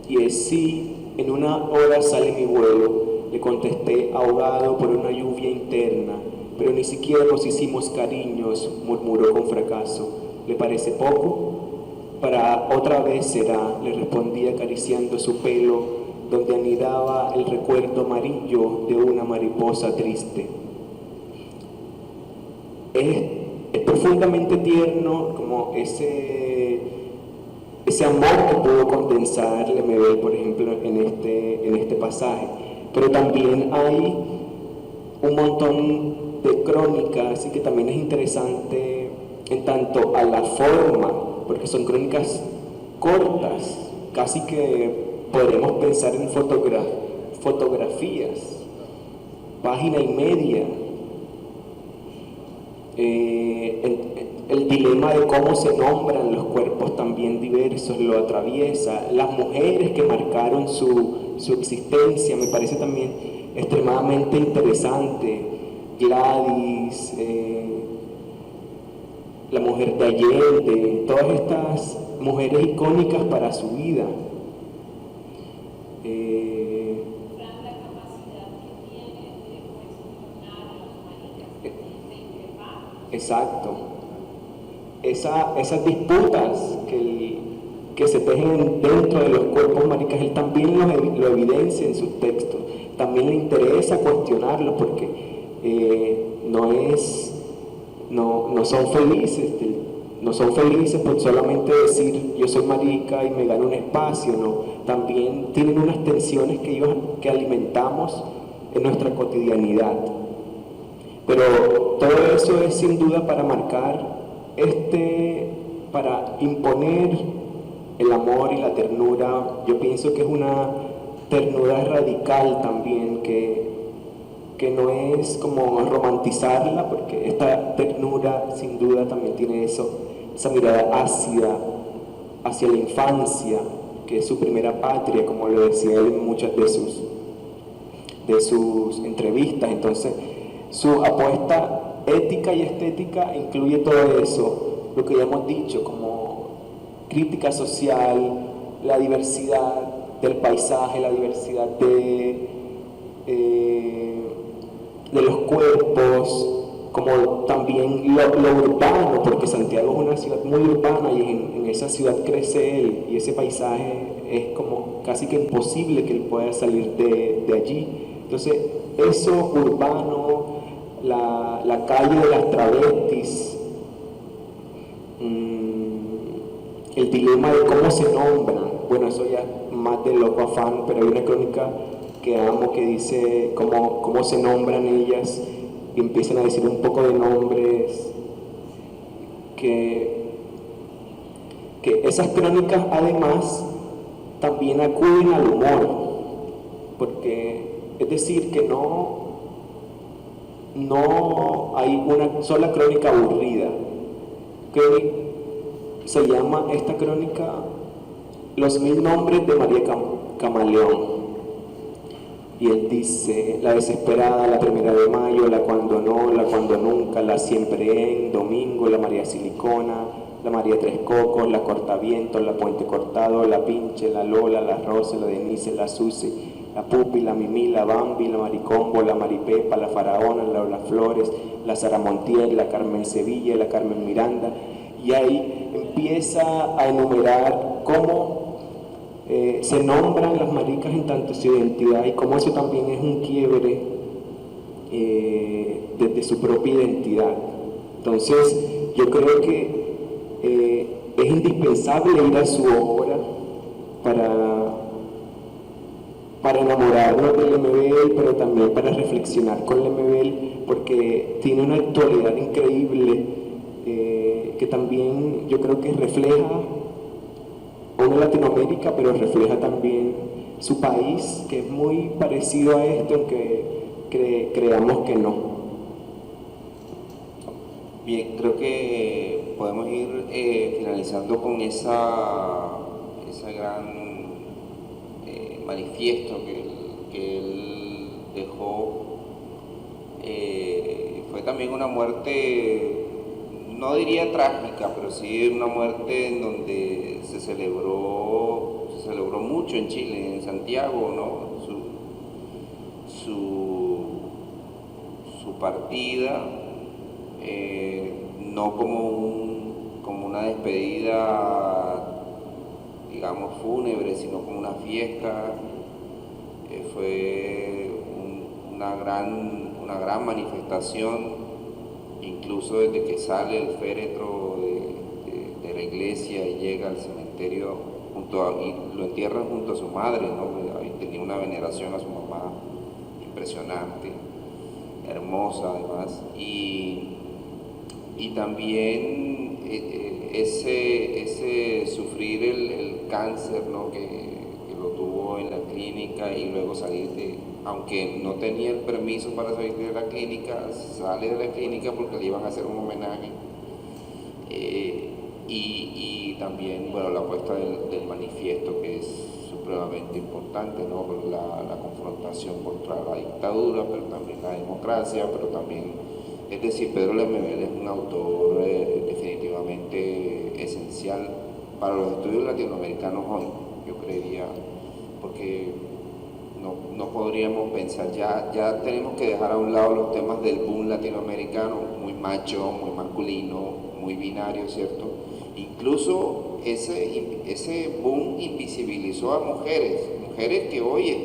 y es: sí, en una hora sale mi vuelo, le contesté ahogado por una lluvia interna, pero ni siquiera nos hicimos cariños, murmuró con fracaso. ¿Le parece poco? para otra vez será, le respondí acariciando su pelo, donde anidaba el recuerdo amarillo de una mariposa triste. Es profundamente tierno como ese amor que pudo condensar Lemebel, por ejemplo, en este pasaje. Pero también hay un montón de crónicas, y que también es interesante en tanto a la forma, porque son crónicas cortas, casi que podremos pensar en fotografías, página y media. El dilema de cómo se nombran los cuerpos también diversos lo atraviesa. Las mujeres que marcaron su existencia me parece también extremadamente interesante. Gladys, la mujer de Allende, todas estas mujeres icónicas para su vida. Exacto. Esas disputas que se tejen dentro de los cuerpos maricas, él también lo evidencia en sus textos. También le interesa cuestionarlo porque no son felices. No son felices por solamente decir yo soy marica y me gano un espacio, no. También tienen unas tensiones que alimentamos en nuestra cotidianidad. Pero todo eso es sin duda para marcar, para imponer el amor y la ternura. Yo pienso que es una ternura radical también, que no es como romantizarla, porque esta ternura sin duda también tiene esa mirada ácida hacia la infancia, que es su primera patria, como lo decía él en muchas de sus entrevistas. Entonces, su apuesta ética y estética incluye todo eso, lo que ya hemos dicho, como crítica social, la diversidad del paisaje, la diversidad de los cuerpos, como también lo urbano, porque Santiago es una ciudad muy urbana y en esa ciudad crece él, y ese paisaje es como casi que imposible que él pueda salir de allí. Entonces, eso urbano, la calle de las travestis, el dilema de cómo se nombran, bueno, eso ya es más de loco afán, pero hay una crónica que amo que dice cómo se nombran ellas, y empiezan a decir un poco de nombres, que esas crónicas además también acuden al humor, porque es decir que no hay una sola crónica aburrida, que se llama esta crónica Los 1000 nombres de María Camaleón. Y él dice: la desesperada, la primera de mayo, la cuando no, la cuando nunca, la siempre en, domingo, la María Silicona, la María Tres Cocos, la Cortavientos, la Puente Cortado, la Pinche, la Lola, la Rosa, la Denise, la Susi, la Pupi, la Mimi, la Bambi, la Maricombo, la Maripepa, la Faraona, la Lola Flores, la Sara Montiel, la Carmen Sevilla, la Carmen Miranda. Y ahí empieza a enumerar cómo se nombran las maricas en tanto su identidad, y cómo eso también es un quiebre desde su propia identidad. Entonces, yo creo que es indispensable ir a su obra para enamorarnos de Lemebel, pero también para reflexionar con Lemebel, porque tiene una actualidad increíble que también yo creo que refleja una Latinoamérica, pero refleja también su país, que es muy parecido a esto, aunque creamos que no. Bien, creo que podemos ir finalizando con esa gran manifiesto que él dejó. Fue también una muerte, no diría trágica, pero sí una muerte en donde se celebró mucho en Chile, en Santiago, ¿no? Su partida, no como una despedida digamos, fúnebre, sino como una fiesta. Fue una gran manifestación, incluso desde que sale el féretro de la iglesia y llega al cementerio y lo entierran junto a su madre, ¿no? Tenía una veneración a su mamá impresionante, hermosa además, y también ese sufrir el cáncer, ¿no? que lo tuvo en la clínica y luego salir aunque no tenía el permiso para salir de la clínica, sale de la clínica porque le iban a hacer un homenaje. Y también, bueno, la puesta del manifiesto, que es supremamente importante, ¿no? La confrontación contra la dictadura, pero también la democracia, pero también, es decir, Pedro Lemebel es un autor definitivamente esencial para los estudios latinoamericanos hoy, yo creería, porque no podríamos pensar, ya tenemos que dejar a un lado los temas del boom latinoamericano, muy macho, muy masculino, muy binario, ¿cierto? Incluso ese boom invisibilizó a mujeres que hoy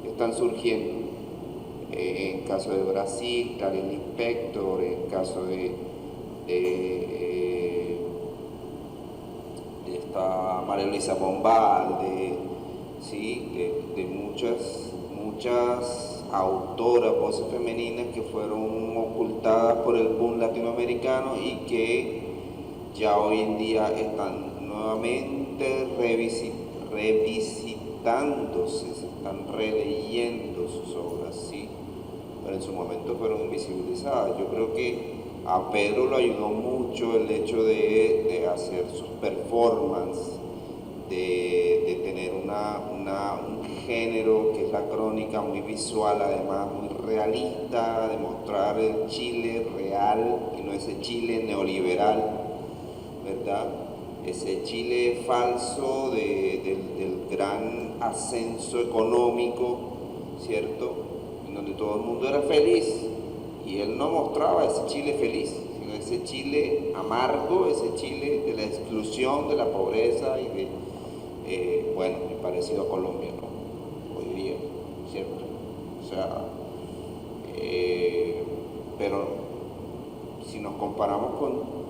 están surgiendo. En el caso de Brasil, Clarice Lispector, en el caso de esta María Luisa Bombal, de muchas autoras, voces femeninas que fueron ocultadas por el boom latinoamericano y que ya hoy en día están nuevamente revisitándose, se están releyendo sus obras, ¿sí? Pero en su momento fueron invisibilizadas. Yo creo que a Pedro lo ayudó mucho el hecho de hacer sus performances, de tener un género que es la crónica muy visual, además muy realista, de mostrar el Chile real y no ese Chile neoliberal, ¿verdad? Ese Chile falso del gran ascenso económico, ¿cierto? En donde todo el mundo era feliz, y él no mostraba ese Chile feliz, sino ese Chile amargo, ese Chile de la exclusión, de la pobreza y de, bueno, parecido a Colombia, ¿no? Hoy día, ¿cierto? O sea, pero si nos comparamos con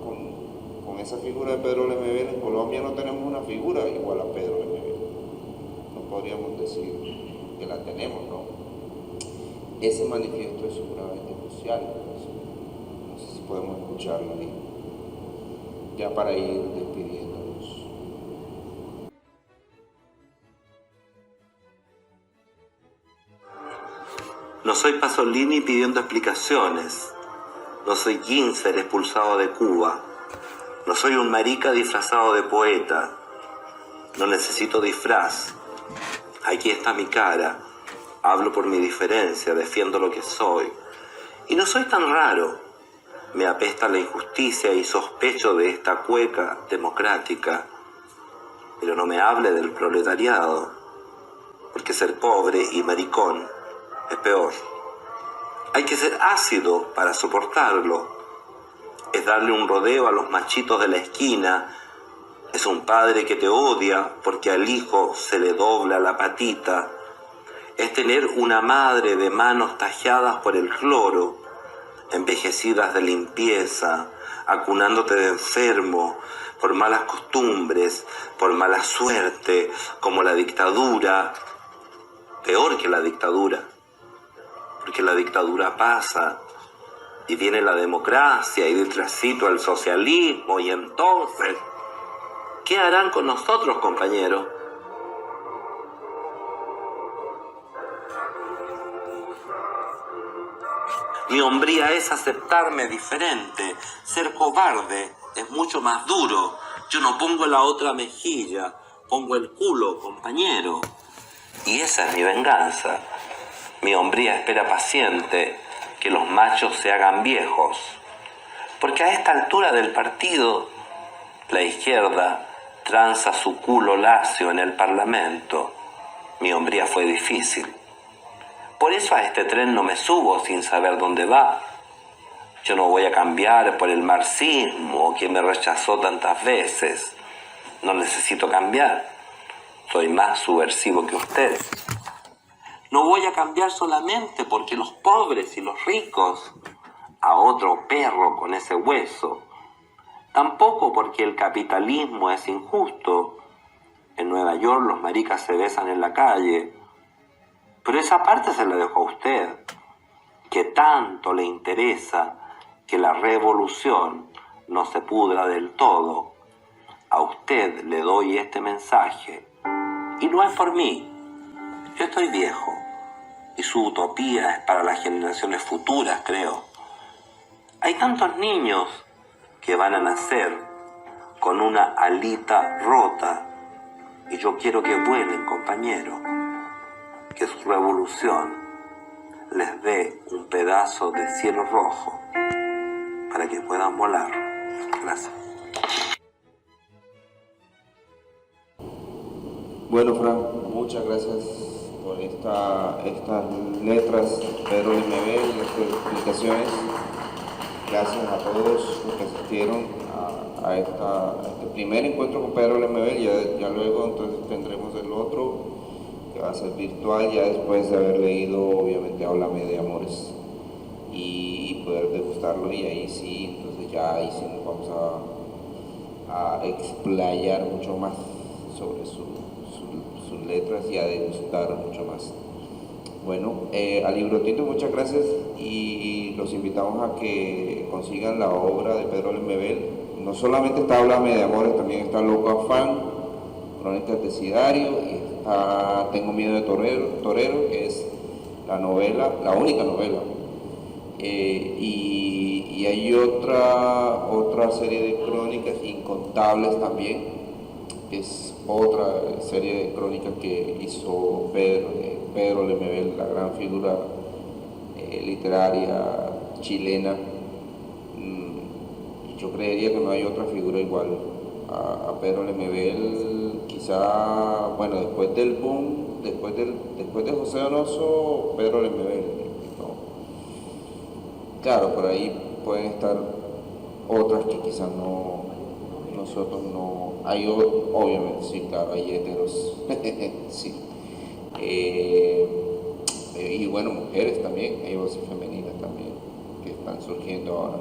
esa figura de Pedro Lemebel, en Colombia no tenemos una figura igual a Pedro Lemebel. No podríamos decir que la tenemos, ¿no? Ese manifiesto es sumamente crucial. No sé si podemos escucharlo ahí, ya para ir despidiéndonos. No soy Pasolini pidiendo explicaciones. No soy Ginsberg expulsado de Cuba. No soy un marica disfrazado de poeta. No necesito disfraz. Aquí está mi cara. Hablo por mi diferencia, defiendo lo que soy. Y no soy tan raro. Me apesta la injusticia y sospecho de esta cueca democrática. Pero no me hable del proletariado, porque ser pobre y maricón es peor. Hay que ser ácido para soportarlo. Es darle un rodeo a los machitos de la esquina. Es un padre que te odia porque al hijo se le dobla la patita. Es tener una madre de manos talladas por el cloro, envejecidas de limpieza, acunándote de enfermo, por malas costumbres, por mala suerte, como la dictadura, peor que la dictadura, porque la dictadura pasa y viene la democracia y detrásito el socialismo, y entonces, ¿qué harán con nosotros, compañeros? Mi hombría es aceptarme diferente. Ser cobarde es mucho más duro. Yo no pongo la otra mejilla, pongo el culo, compañero. Y esa es mi venganza. Mi hombría espera paciente que los machos se hagan viejos. Porque a esta altura del partido, la izquierda tranza su culo lacio en el Parlamento. Mi hombría fue difícil. Por eso a este tren no me subo sin saber dónde va. Yo no voy a cambiar por el marxismo que me rechazó tantas veces. No necesito cambiar. Soy más subversivo que ustedes. No voy a cambiar solamente porque los pobres y los ricos, a otro perro con ese hueso. Tampoco porque el capitalismo es injusto. En Nueva York los maricas se besan en la calle. Pero esa parte se la dejo a usted, que tanto le interesa que la revolución no se pudra del todo. A usted le doy este mensaje. Y no es por mí. Yo estoy viejo. Y su utopía es para las generaciones futuras, creo. Hay tantos niños que van a nacer con una alita rota. Y yo quiero que vuelen, compañero. Que su revolución les dé un pedazo de cielo rojo para que puedan volar. Gracias. Bueno, Fran, muchas gracias por estas letras, Pedro Lemebel, las explicaciones. Gracias a todos los que asistieron a este primer encuentro con Pedro Lemebel. Ya luego entonces tendremos el otro, que va a ser virtual, ya después de haber leído, obviamente, Háblame de Amores y poder degustarlo, y ahí sí, entonces ya ahí sí nos vamos a explayar mucho más sobre sus letras y a degustar mucho más. Bueno, a Librotito muchas gracias y los invitamos a que consigan la obra de Pedro Lemebel. No solamente está Háblame de Amores, también está Loco Afán, Crónicas de Sidario, y está Tengo Miedo de Torero, que es la única novela. Y hay otra serie de crónicas, Incontables también, que es otra serie de crónicas que hizo Pedro Lemebel, la gran figura literaria chilena. Y yo creería que no hay otra figura igual a Pedro Lemebel, quizá, bueno, después del boom, después de José Donoso, Pedro Lemebel, ¿no? Claro, por ahí pueden estar otras que quizás nosotros no. Hay obviamente, sí, claro, hay heteros, sí. Y bueno, mujeres también, hay voces femeninas también que están surgiendo ahora.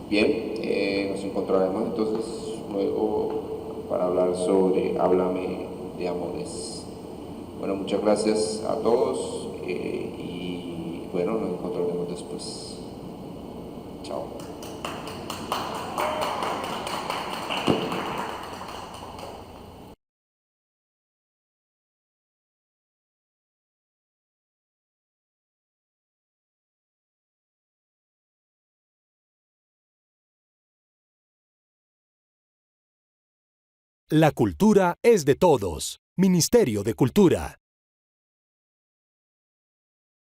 Bien, nos encontraremos entonces luego para hablar sobre Háblame de Amores. Bueno, muchas gracias a todos y bueno, nos encontraremos después. Chao. La cultura es de todos. Ministerio de Cultura.